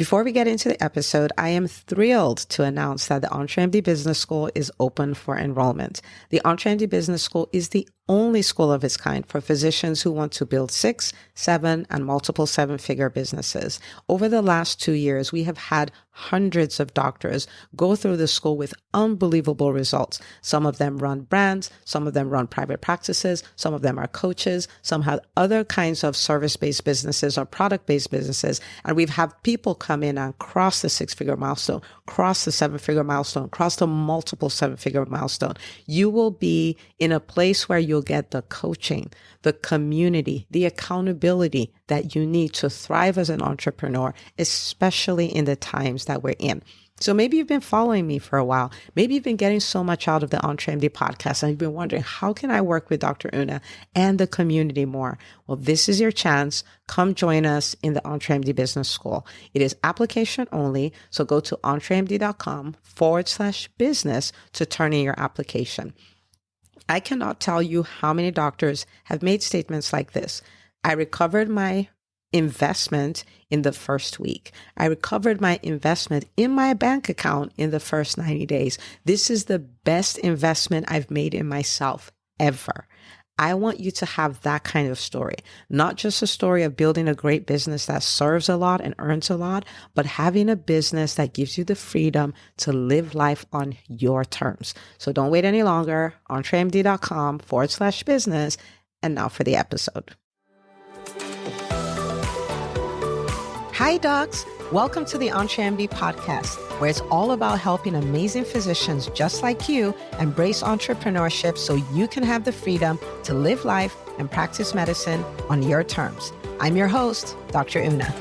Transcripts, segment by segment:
Before we get into the episode, I am thrilled to announce that the EntreMD Business School is open for enrollment. The EntreMD Business School is the only school of its kind for physicians who want to build 6, 7, and multiple 7-figure businesses. Over the last 2 years, we have had hundreds of doctors go through the school with unbelievable results. Some of them run brands, some of them run private practices, some of them are coaches, some have other kinds of service-based businesses or product-based businesses. And we've had people come in and cross the 6-figure milestone, cross the 7-figure milestone, cross the multiple 7-figure milestone. You will be in a place where you'll get the coaching, the community, the accountability that you need to thrive as an entrepreneur, especially in the times that we're in. So maybe you've been following me for a while. Maybe you've been getting so much out of the EntreMD podcast and you've been wondering, how can I work with Dr. Una and the community more? Well, this is your chance. Come join us in the EntreMD Business School. It is application only. So go to entremd.com/business to turn in your application. I cannot tell you how many doctors have made statements like this. I recovered my investment in the first week. I recovered my investment in my bank account in the first 90 days. This is the best investment I've made in myself ever. I want you to have that kind of story, not just a story of building a great business that serves a lot and earns a lot, but having a business that gives you the freedom to live life on your terms. So don't wait any longer. entremd.com/business. And now for the episode. Hi, docs. Welcome to the EntreMD podcast, where it's all about helping amazing physicians just like you embrace entrepreneurship so you can have the freedom to live life and practice medicine on your terms. I'm your host, Dr. Una.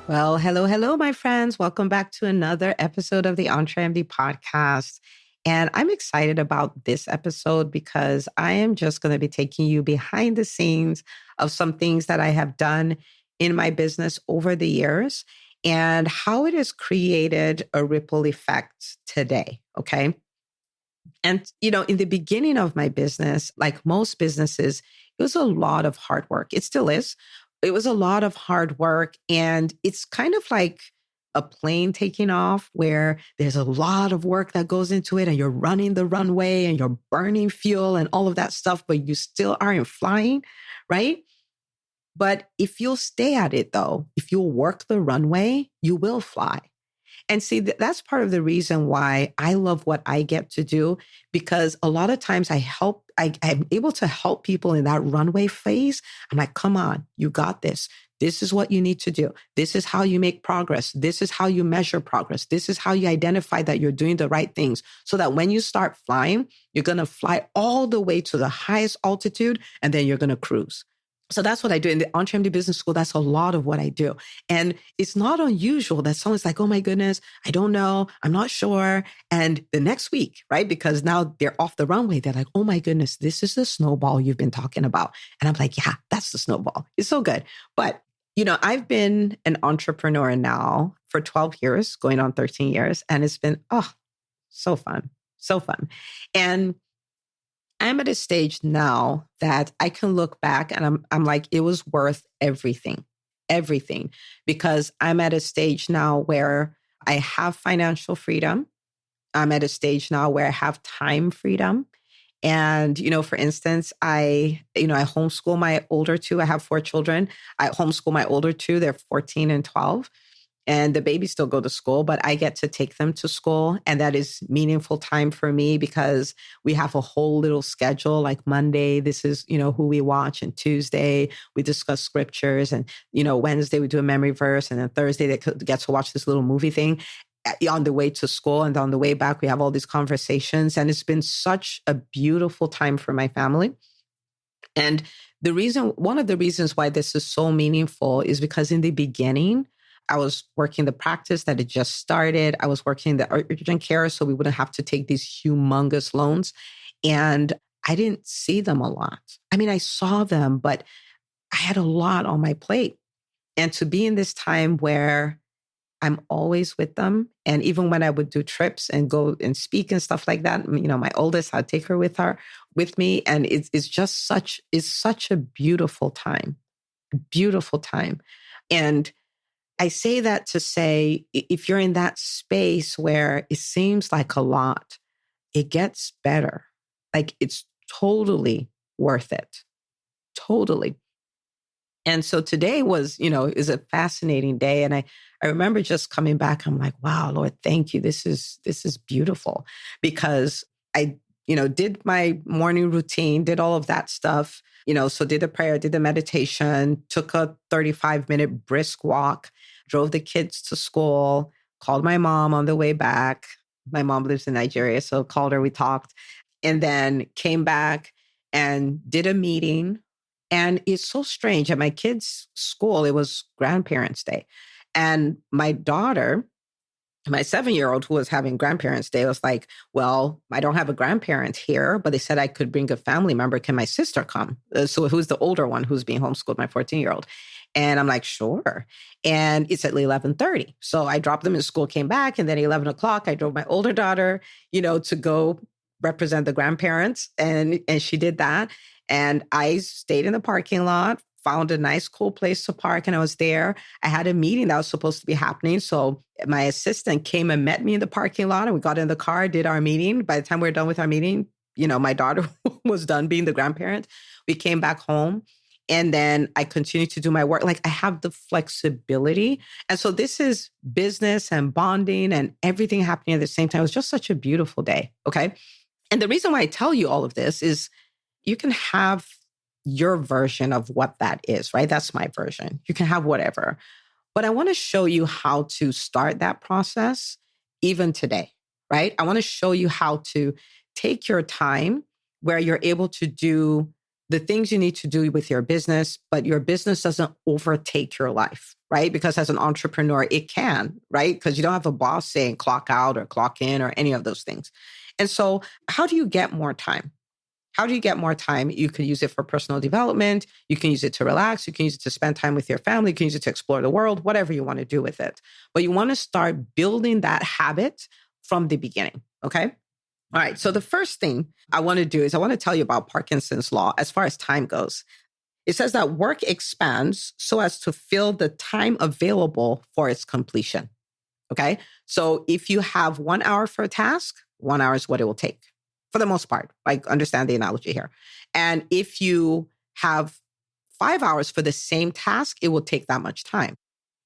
Well, hello, my friends. Welcome back to another episode of the EntreMD podcast. And I'm excited about this episode because I am just going to be taking you behind the scenes of some things that I have done in my business over the years and how it has created a ripple effect today. Okay. And, in the beginning of my business, like most businesses, it was a lot of hard work. It still is. It was a lot of hard work. And it's kind of like a plane taking off where there's a lot of work that goes into it and you're running the runway and you're burning fuel and all of that stuff, but you still aren't flying, right? But if you'll stay at it though, if you'll work the runway, you will fly. And see, that's part of the reason why I love what I get to do, because a lot of times I'm able to help people in that runway phase. I'm like, come on, you got this. This is what you need to do. This is how you make progress. This is how you measure progress. This is how you identify that you're doing the right things so that when you start flying, you're going to fly all the way to the highest altitude and then you're going to cruise. So that's what I do in the EntreMD Business School. That's a lot of what I do. And it's not unusual that someone's like, oh my goodness, I don't know. I'm not sure. And the next week, right? Because now they're off the runway. They're like, oh my goodness, this is the snowball you've been talking about. And I'm like, yeah, that's the snowball. It's so good. But I've been an entrepreneur now for 12 years, going on 13 years. And it's been, so fun, so fun. And I'm at a stage now that I can look back and I'm like, it was worth everything, because I'm at a stage now where I have financial freedom. I'm at a stage now where I have time freedom. And, for instance, I homeschool my older two. I have 4 children. I homeschool my older two. They're 14 and 12. And the babies still go to school, but I get to take them to school. And that is meaningful time for me because we have a whole little schedule. Like Monday, this is, who we watch. And Tuesday, we discuss scriptures. And, Wednesday, we do a memory verse. And then Thursday, they get to watch this little movie thing on the way to school. And on the way back, we have all these conversations. And it's been such a beautiful time for my family. And one of the reasons why this is so meaningful is because in the beginning, I was working the practice that had just started. I was working the urgent care, so we wouldn't have to take these humongous loans. And I didn't see them a lot. I mean, I saw them, but I had a lot on my plate. And to be in this time where I'm always with them. And even when I would do trips and go and speak and stuff like that, my oldest, I'd take her with me. And it's such a beautiful time. Beautiful time. And I say that to say, if you're in that space where it seems like a lot, it gets better. Like it's totally worth it. Totally. And so today was, is a fascinating day. And I remember just coming back. I'm like, wow, Lord, thank you. This is beautiful because I, did my morning routine, did all of that stuff, so did the prayer, did the meditation, took a 35-minute brisk walk, drove the kids to school, called my mom on the way back. My mom lives in Nigeria. So called her, we talked, and then came back and did a meeting. And it's so strange. At my kids' school, it was Grandparents' Day. And my daughter, my 7-year-old who was having Grandparents' Day, was like, well, I don't have a grandparent here, but they said I could bring a family member. Can my sister come? So who's the older one who's being homeschooled, my 14-year-old? And I'm like, sure. And it's at 11:30. So I dropped them in school, came back, and then 11 o'clock, I drove my older daughter, to go represent the grandparents. And she did that. And I stayed in the parking lot, found a nice, cool place to park, and I was there. I had a meeting that was supposed to be happening. So my assistant came and met me in the parking lot, and we got in the car, did our meeting. By the time we were done with our meeting, my daughter was done being the grandparent. We came back home. And then I continued to do my work. Like I have the flexibility. And so this is business and bonding and everything happening at the same time. It was just such a beautiful day. Okay. And the reason why I tell you all of this is you can have your version of what that is, right? That's my version. You can have whatever. But I want to show you how to start that process even today, right? I want to show you how to take your time where you're able to do the things you need to do with your business, but your business doesn't overtake your life, right? Because as an entrepreneur, it can, right? Because you don't have a boss saying clock out or clock in or any of those things. And so how do you get more time? How do you get more time? You can use it for personal development. You can use it to relax. You can use it to spend time with your family. You can use it to explore the world, whatever you want to do with it. But you want to start building that habit from the beginning, okay? All right. So the first thing I want to do is I want to tell you about Parkinson's law as far as time goes. It says that work expands so as to fill the time available for its completion. Okay. So if you have 1 hour for a task, 1 hour is what it will take for the most part. Like understand the analogy here. And if you have 5 hours for the same task, it will take that much time.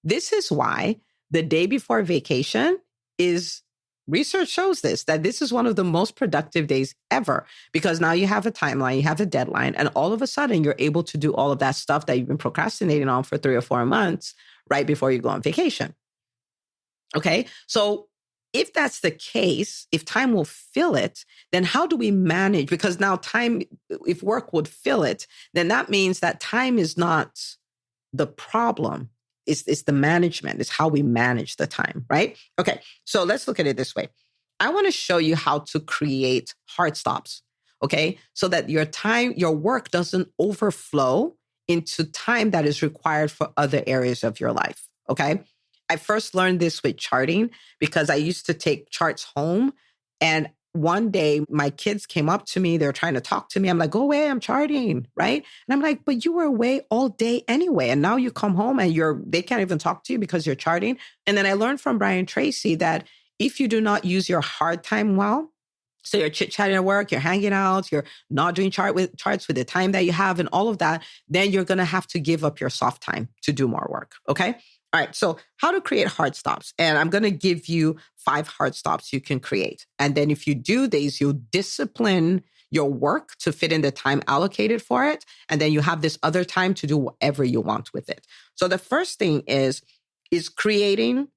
This is why the day before vacation is research shows that this is one of the most productive days ever because now you have a timeline, you have a deadline, and all of a sudden you're able to do all of that stuff that you've been procrastinating on for 3 or 4 months right before you go on vacation. Okay. So if that's the case, if time will fill it, then how do we manage? Because now time, if work would fill it, then that means that time is not the problem. It's the management. It's how we manage the time, right? Okay, so let's look at it this way. I want to show you how to create hard stops, okay? So that your time, your work doesn't overflow into time that is required for other areas of your life, okay? I first learned this with charting because I used to take charts home, and one day my kids came up to me. They were trying to talk to me. I'm like, go away, I'm charting, right? And I'm like, but you were away all day anyway. And now you come home and they can't even talk to you because you're charting. And then I learned from Brian Tracy that if you do not use your hard time well, so you're chit-chatting at work, you're hanging out, you're not doing charts with the time that you have and all of that, then you're going to have to give up your soft time to do more work, okay? All right, so how to create hard stops. And I'm going to give you 5 hard stops you can create. And then if you do these, you'll discipline your work to fit in the time allocated for it. And then you have this other time to do whatever you want with it. So the first thing is creating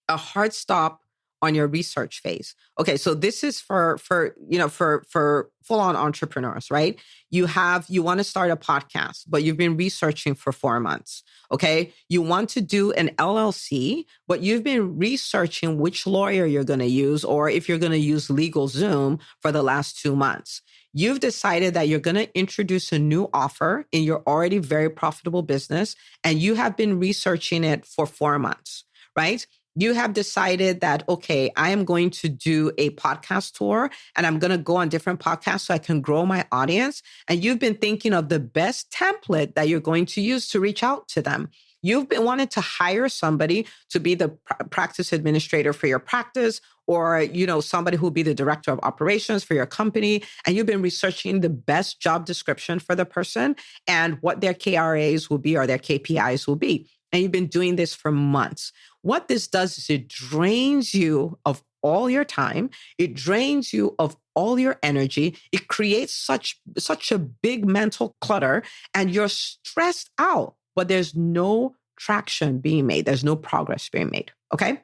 a hard stop on your research phase. Okay, so this is for full-on entrepreneurs, right? You want to start a podcast, but you've been researching for 4 months. Okay, you want to do an LLC, but you've been researching which lawyer you're going to use, or if you're going to use LegalZoom for the last 2 months. You've decided that you're going to introduce a new offer in your already very profitable business, and you have been researching it for 4 months, right? You have decided that, okay, I am going to do a podcast tour and I'm going to go on different podcasts so I can grow my audience. And you've been thinking of the best template that you're going to use to reach out to them. You've been wanting to hire somebody to be the practice administrator for your practice, or, somebody who will be the director of operations for your company. And you've been researching the best job description for the person and what their KRAs will be or their KPIs will be. And you've been doing this for months. What this does is it drains you of all your time. It drains you of all your energy. It creates such a big mental clutter, and you're stressed out, but there's no traction being made. There's no progress being made. Okay.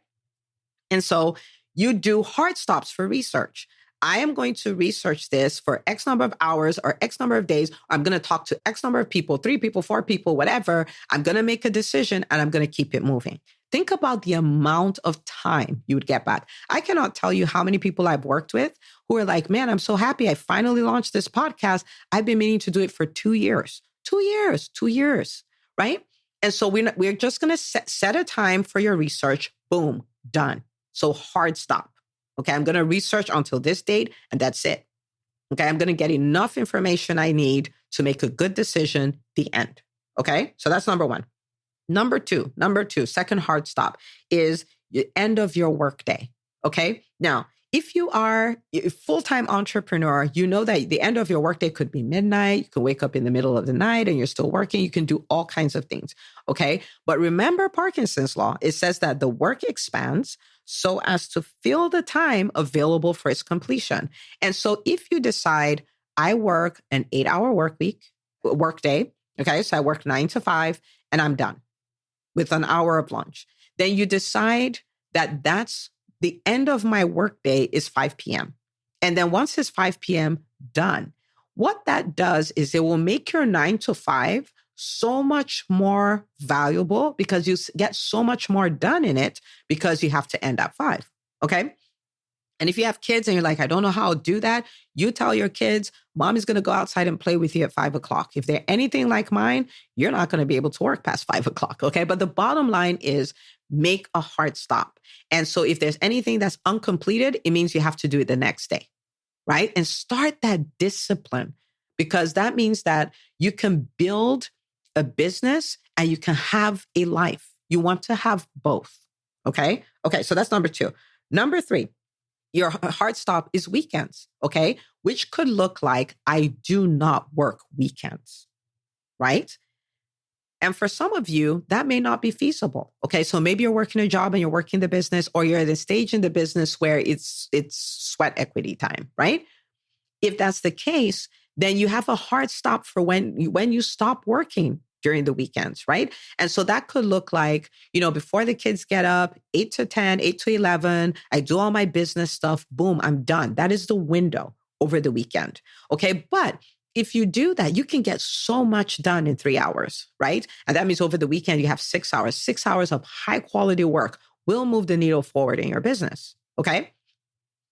And so you do hard stops for research. I am going to research this for X number of hours or X number of days. I'm going to talk to X number of people, 3 people, 4 people, whatever. I'm going to make a decision and I'm going to keep it moving. Think about the amount of time you would get back. I cannot tell you how many people I've worked with who are like, man, I'm so happy I finally launched this podcast. I've been meaning to do it for 2 years, 2 years, right? And so we're just going to set a time for your research. Boom, done. So hard stop. Okay, I'm going to research until this date and that's it. Okay, I'm going to get enough information I need to make a good decision, the end. Okay, so that's number one. Number two, second hard stop is the end of your workday. Okay, now, if you are a full-time entrepreneur, you know that the end of your workday could be midnight. You can wake up in the middle of the night and you're still working. You can do all kinds of things. Okay, but remember Parkinson's law. It says that the work expands so as to fill the time available for its completion. And so if you decide, I work an 8-hour work day, okay, so I work 9 to 5 and I'm done with an hour of lunch, then you decide that that's the end of my workday is 5 p.m. And then once it's 5 p.m., done. What that does is it will make your 9 to 5 so much more valuable because you get so much more done in it because you have to end at 5. Okay. And if you have kids and you're like, I don't know how I'll do that, you tell your kids, mom is going to go outside and play with you at 5 o'clock. If they're anything like mine, you're not going to be able to work past 5 o'clock. Okay. But the bottom line is make a hard stop. And so if there's anything that's uncompleted, it means you have to do it the next day. Right. And start that discipline, because that means that you can build a business and you can have a life. You want to have both. Okay. Okay. So that's number 2. Number 3, your hard stop is weekends. Okay. Which could look like I do not work weekends. Right. And for some of you, that may not be feasible. Okay. So maybe you're working a job and you're working the business, or you're at a stage in the business where it's sweat equity time. Right. If that's the case, then you have a hard stop for when you stop working during the weekends, right? And so that could look like, before the kids get up, 8 to 10, 8 to 11, I do all my business stuff, boom, I'm done. That is the window over the weekend, okay? But if you do that, you can get so much done in 3 hours, right? And that means over the weekend, you have 6 hours. 6 hours of high quality work will move the needle forward in your business, okay?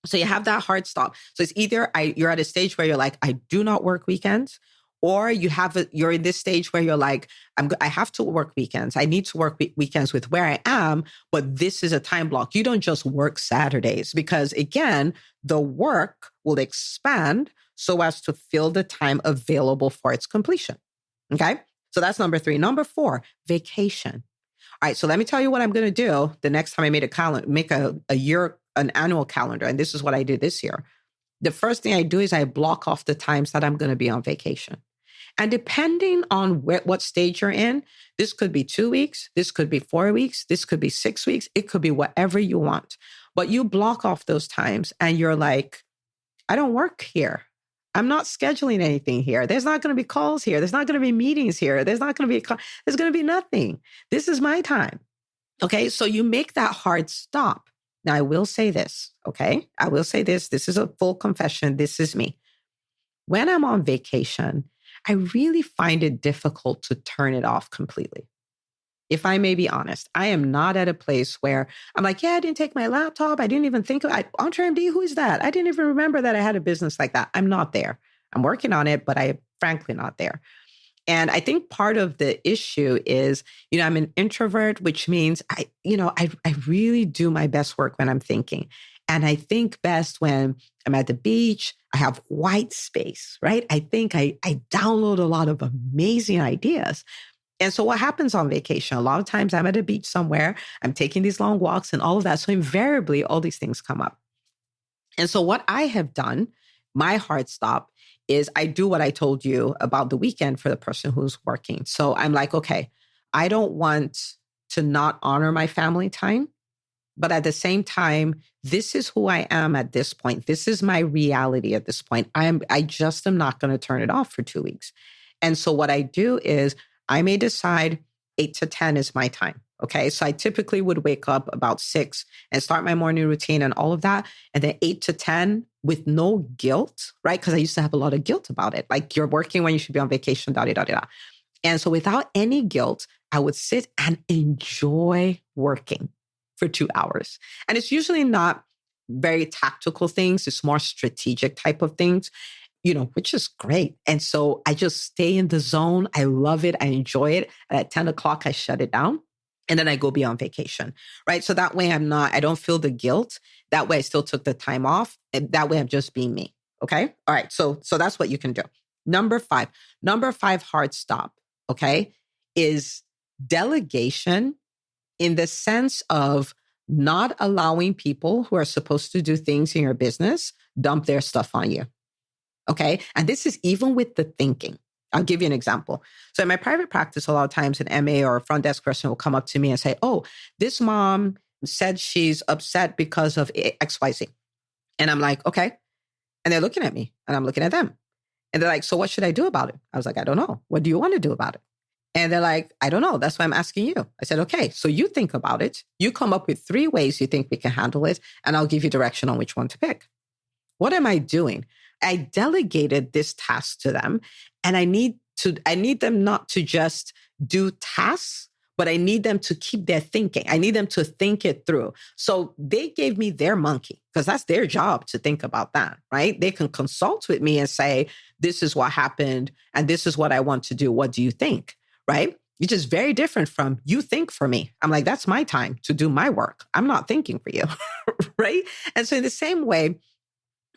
So you have that hard stop. So it's either you're at a stage where you're like, I do not work weekends, or you're in this stage where you're like, I have to work weekends. I need to work weekends with where I am, but this is a time block. You don't just work Saturdays, because again, the work will expand so as to fill the time available for its completion. Okay. So that's number 3. Number 4, vacation. All right. So let me tell you what I'm going to do the next time I make an annual calendar. And this is what I did this year. The first thing I do is I block off the times that I'm going to be on vacation. And depending on what stage you're in, this could be 2 weeks, this could be 4 weeks, this could be 6 weeks, it could be whatever you want. But you block off those times and you're like, I don't work here. I'm not scheduling anything here. There's not going to be calls here. There's not going to be meetings here. There's going to be nothing. This is my time. Okay. So you make that hard stop. Now, I will say this, okay? I will say this. This is a full confession. This is me. When I'm on vacation, I really find it difficult to turn it off completely. If I may be honest, I am not at a place where I'm like, yeah, I didn't take my laptop. I didn't even think of it. EntreMD, who is that? I didn't even remember that I had a business like that. I'm not there. I'm working on it, but I'm frankly not there. And I think part of the issue is, I'm an introvert, which means I really do my best work when I'm thinking. And I think best when I'm at the beach, I have white space, right? I think I download a lot of amazing ideas. And so what happens on vacation? A lot of times I'm at a beach somewhere, I'm taking these long walks and all of that. So invariably, all these things come up. And so what I have done, my hard stop, is I do what I told you about the weekend for the person who's working. So I'm like, okay, I don't want to not honor my family time. But at the same time, this is who I am at this point. This is my reality at this point. I just am not going to turn it off for 2 weeks. And so what I do is I may decide 8 to 10 is my time. Okay. So I typically would wake up about 6 and start my morning routine and all of that. And then 8 to 10 with no guilt, right? Because I used to have a lot of guilt about it. Like, you're working when you should be on vacation, da da da da. And so without any guilt, I would sit and enjoy working for 2 hours. And it's usually not very tactical things. It's more strategic type of things, which is great. And so I just stay in the zone. I love it. I enjoy it. And at 10 o'clock, I shut it down. And then I go be on vacation, right? So that way I don't feel the guilt. That way I still took the time off. And that way I'm just being me. Okay. All right. So that's what you can do. Number five hard stop. Okay. Is delegation, in the sense of not allowing people who are supposed to do things in your business dump their stuff on you. Okay. And this is even with the thinking. I'll give you an example. So in my private practice, a lot of times an MA or a front desk person will come up to me and say, oh, this mom said she's upset because of XYZ. And I'm like, okay. And they're looking at me and I'm looking at them. And they're like, so what should I do about it? I was like, I don't know. What do you want to do about it? And they're like, I don't know. That's why I'm asking you. I said, okay, so you think about it. You come up with 3 ways you think we can handle it, and I'll give you direction on which one to pick. What am I doing? I delegated this task to them, and I need them not to just do tasks, but I need them to keep their thinking. I need them to think it through. So they gave me their monkey, because that's their job to think about that, right? They can consult with me and say, this is what happened, and this is what I want to do. What do you think? Right? Which is very different from you think for me. I'm like, that's my time to do my work. I'm not thinking for you. Right? And so in the same way,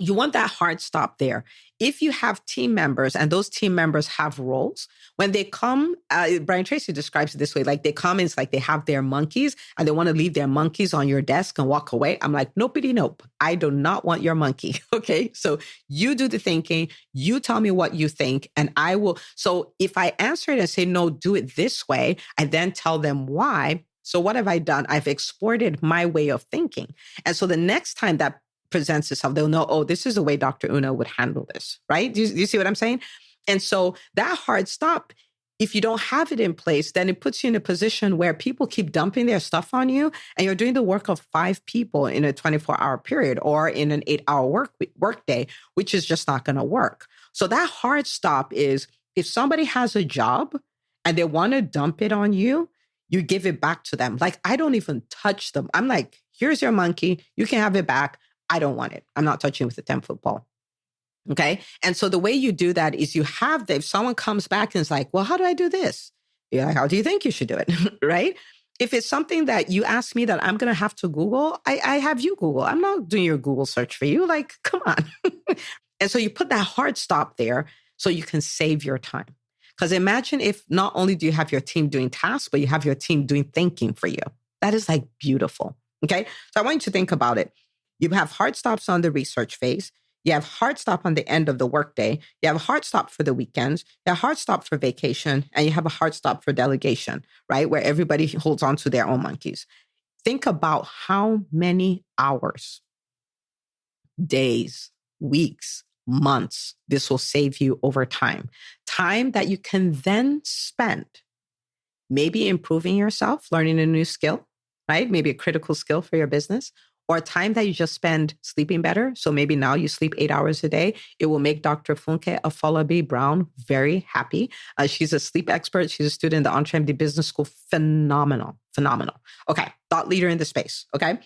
you want that hard stop there. If you have team members and those team members have roles, when they come, Brian Tracy describes it this way, like they come, it's like they have their monkeys and they want to leave their monkeys on your desk and walk away. I'm like, nopey nope. I do not want your monkey. Okay. So you do the thinking, you tell me what you think, and I will. So if I answer it and say, no, do it this way, I then tell them why. So what have I done? I've exported my way of thinking. And so the next time that presents itself, they'll know, oh, this is the way Dr. Una would handle this, right? Do you see what I'm saying? And so that hard stop, if you don't have it in place, then it puts you in a position where people keep dumping their stuff on you, and you're doing the work of 5 people in a 24-hour period or in an 8-hour work day, which is just not going to work. So that hard stop is, if somebody has a job and they want to dump it on you, you give it back to them. Like, I don't even touch them. I'm like, here's your monkey. You can have it back. I don't want it. I'm not touching it with a 10-foot pole. Okay. And so the way you do that is you have if someone comes back and is like, well, how do I do this? You're like, how do you think you should do it? Right? If it's something that you ask me that I'm going to have to Google, I have you Google. I'm not doing your Google search for you. Like, come on. And so you put that hard stop there so you can save your time. Because imagine if not only do you have your team doing tasks, but you have your team doing thinking for you. That is like beautiful. Okay. So I want you to think about it. You have hard stops on the research phase. You have hard stop on the end of the workday. You have a hard stop for the weekends. You have a hard stop for vacation, and you have a hard stop for delegation, right? Where everybody holds on to their own monkeys. Think about how many hours, days, weeks, months this will save you over time. Time that you can then spend maybe improving yourself, learning a new skill, right? Maybe a critical skill for your business, or time that you just spend sleeping better. So maybe now you sleep 8 hours a day. It will make Dr. Funke Afolabi Brown very happy. She's a sleep expert. She's a student in the EntreMD Business School. Phenomenal. Okay. Thought leader in the space. Okay.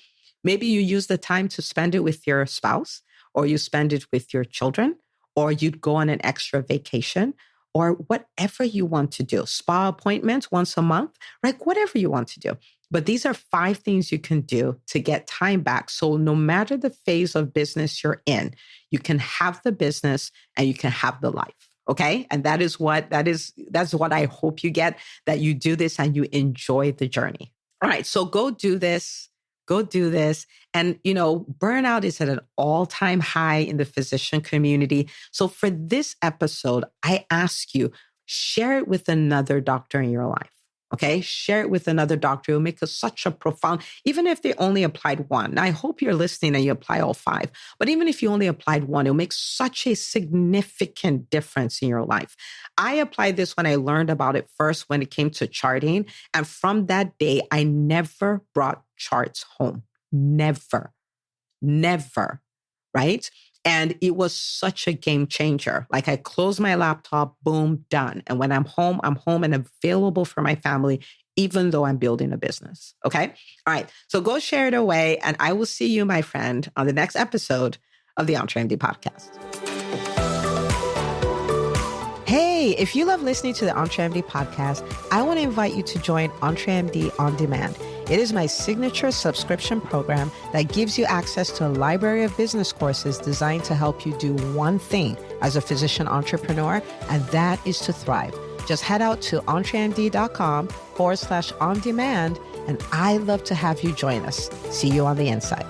Maybe you use the time to spend it with your spouse, or you spend it with your children, or you'd go on an extra vacation, or whatever you want to do. Spa appointments once a month, right? Whatever you want to do. But these are 5 things you can do to get time back. So no matter the phase of business you're in, you can have the business and you can have the life. Okay. And that's what I hope you get, that you do this and you enjoy the journey. All right. So go do this. Go do this. And, burnout is at an all-time high in the physician community. So for this episode, I ask you, share it with another doctor in your life. Okay. Share it with another doctor who make such a profound, even if they only applied one. Now, I hope you're listening and you apply all 5, but even if you only applied one, it'll make such a significant difference in your life. I applied this when I learned about it first, when it came to charting. And from that day, I never brought charts home. Never, right? And it was such a game changer. Like, I close my laptop, boom, done. And when I'm home and available for my family, even though I'm building a business. Okay. All right. So go share it away. And I will see you, my friend, on the next episode of the EntreMD podcast. Hey, if you love listening to the EntreMD podcast, I want to invite you to join EntreMD On Demand. It is my signature subscription program that gives you access to a library of business courses designed to help you do one thing as a physician entrepreneur, and that is to thrive. Just head out to entremd.com/on demand, and I'd love to have you join us. See you on the inside.